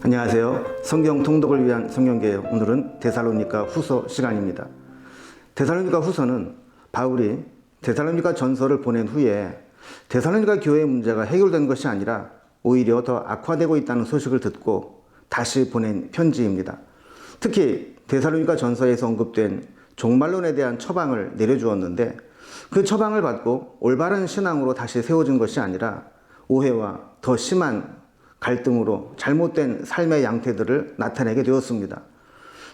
안녕하세요. 성경 통독을 위한 성경계요. 오늘은 데살로니가 후서 시간입니다. 데살로니가 후서는 바울이 데살로니가 전서를 보낸 후에 데살로니가 교회의 문제가 해결된 것이 아니라 오히려 더 악화되고 있다는 소식을 듣고 다시 보낸 편지입니다. 특히 데살로니가 전서에서 언급된 종말론에 대한 처방을 내려주었는데 그 처방을 받고 올바른 신앙으로 다시 세워진 것이 아니라 오해와 더 심한 갈등으로 잘못된 삶의 양태들을 나타내게 되었습니다.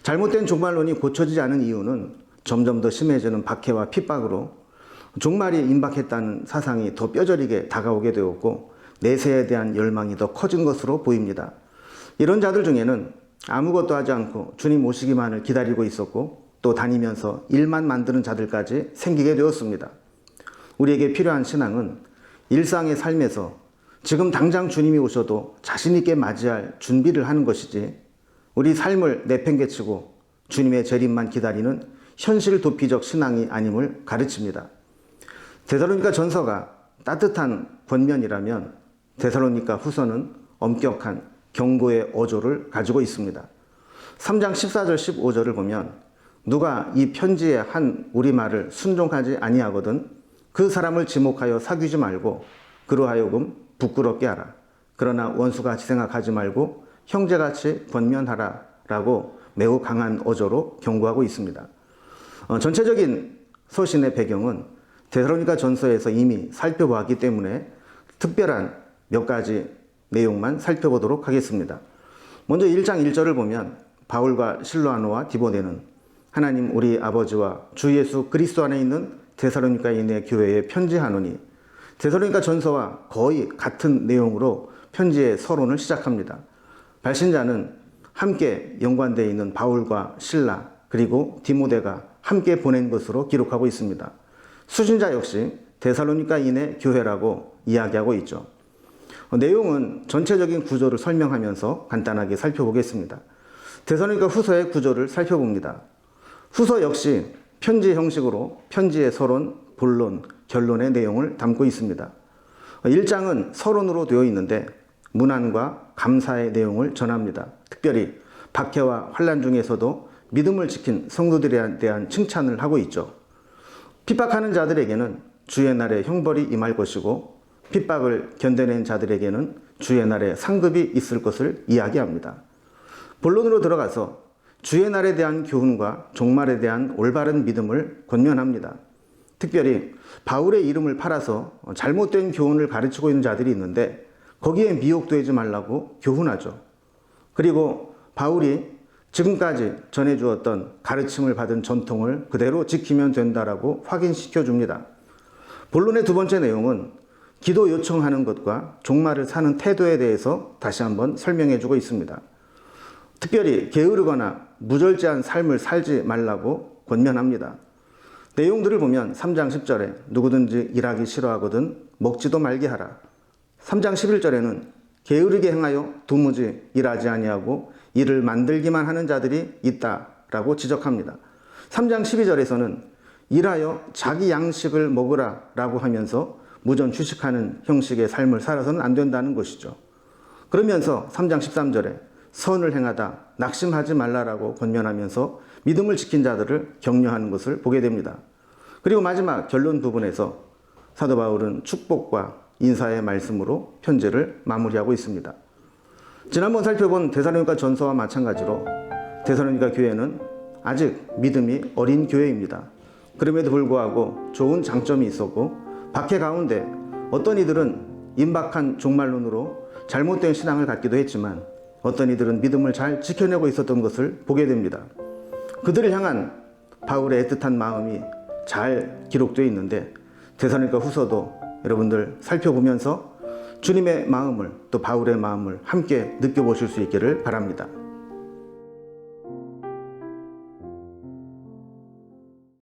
잘못된 종말론이 고쳐지지 않은 이유는 점점 더 심해지는 박해와 핍박으로 종말이 임박했다는 사상이 더 뼈저리게 다가오게 되었고 내세에 대한 열망이 더 커진 것으로 보입니다. 이런 자들 중에는 아무것도 하지 않고 주님 오시기만을 기다리고 있었고 또 다니면서 일만 만드는 자들까지 생기게 되었습니다. 우리에게 필요한 신앙은 일상의 삶에서 지금 당장 주님이 오셔도 자신 있게 맞이할 준비를 하는 것이지 우리 삶을 내팽개치고 주님의 재림만 기다리는 현실 도피적 신앙이 아님을 가르칩니다. 데살로니가 전서가 따뜻한 권면이라면 데살로니가 후서는 엄격한 경고의 어조를 가지고 있습니다. 3장 14절 15절을 보면 누가 이 편지의 한 우리말을 순종하지 아니하거든 그 사람을 지목하여 사귀지 말고 그로 하여금 부끄럽게 하라. 그러나 원수같이 생각하지 말고 형제같이 권면하라 라고 매우 강한 어조로 경고하고 있습니다. 전체적인 서신의 배경은 데살로니가 전서에서 이미 살펴보았기 때문에 특별한 몇 가지 내용만 살펴보도록 하겠습니다. 먼저 1장 1절을 보면 바울과 실로아노와 디모데는 하나님 우리 아버지와 주 예수 그리스도 안에 있는 데살로니가인의 교회에 편지하노니 데살로니가 전서와 거의 같은 내용으로 편지의 서론을 시작합니다. 발신자는 함께 연관되어 있는 바울과 실라 그리고 디모데가 함께 보낸 것으로 기록하고 있습니다. 수신자 역시 데살로니가인의 교회라고 이야기하고 있죠. 내용은 전체적인 구조를 설명하면서 간단하게 살펴보겠습니다. 데살로니가 후서의 구조를 살펴봅니다. 후서 역시 편지 형식으로 편지의 서론, 본론, 결론의 내용을 담고 있습니다. 1장은 서론으로 되어 있는데 문안과 감사의 내용을 전합니다. 특별히 박해와 환난 중에서도 믿음을 지킨 성도들에 대한 칭찬을 하고 있죠. 핍박하는 자들에게는 주의 날에 형벌이 임할 것이고 핍박을 견뎌낸 자들에게는 주의 날에 상급이 있을 것을 이야기합니다. 본론으로 들어가서 주의 날에 대한 교훈과 종말에 대한 올바른 믿음을 권면합니다. 특별히 바울의 이름을 팔아서 잘못된 교훈을 가르치고 있는 자들이 있는데 거기에 미혹되지 말라고 교훈하죠. 그리고 바울이 지금까지 전해주었던 가르침을 받은 전통을 그대로 지키면 된다라고 확인시켜 줍니다. 본론의 두 번째 내용은 기도 요청하는 것과 종말을 사는 태도에 대해서 다시 한번 설명해 주고 있습니다. 특별히 게으르거나 무절제한 삶을 살지 말라고 권면합니다. 내용들을 보면 3장 10절에 누구든지 일하기 싫어하거든 먹지도 말게 하라. 3장 11절에는 게으르게 행하여 도무지 일하지 아니하고 일을 만들기만 하는 자들이 있다라고 지적합니다. 3장 12절에서는 일하여 자기 양식을 먹으라 라고 하면서 무전 휴식하는 형식의 삶을 살아서는 안 된다는 것이죠. 그러면서 3장 13절에 선을 행하다 낙심하지 말라라고 권면하면서 믿음을 지킨 자들을 격려하는 것을 보게 됩니다. 그리고 마지막 결론 부분에서 사도 바울은 축복과 인사의 말씀으로 편지를 마무리하고 있습니다. 지난번 살펴본 데살로니가 전서와 마찬가지로 데살로니가 교회는 아직 믿음이 어린 교회입니다. 그럼에도 불구하고 좋은 장점이 있었고 박해 가운데 어떤 이들은 임박한 종말론으로 잘못된 신앙을 갖기도 했지만 어떤 이들은 믿음을 잘 지켜내고 있었던 것을 보게 됩니다. 그들을 향한 바울의 애틋한 마음이 잘 기록되어 있는데 데살로니가 후서도 여러분들 살펴보면서 주님의 마음을 또 바울의 마음을 함께 느껴보실 수 있기를 바랍니다.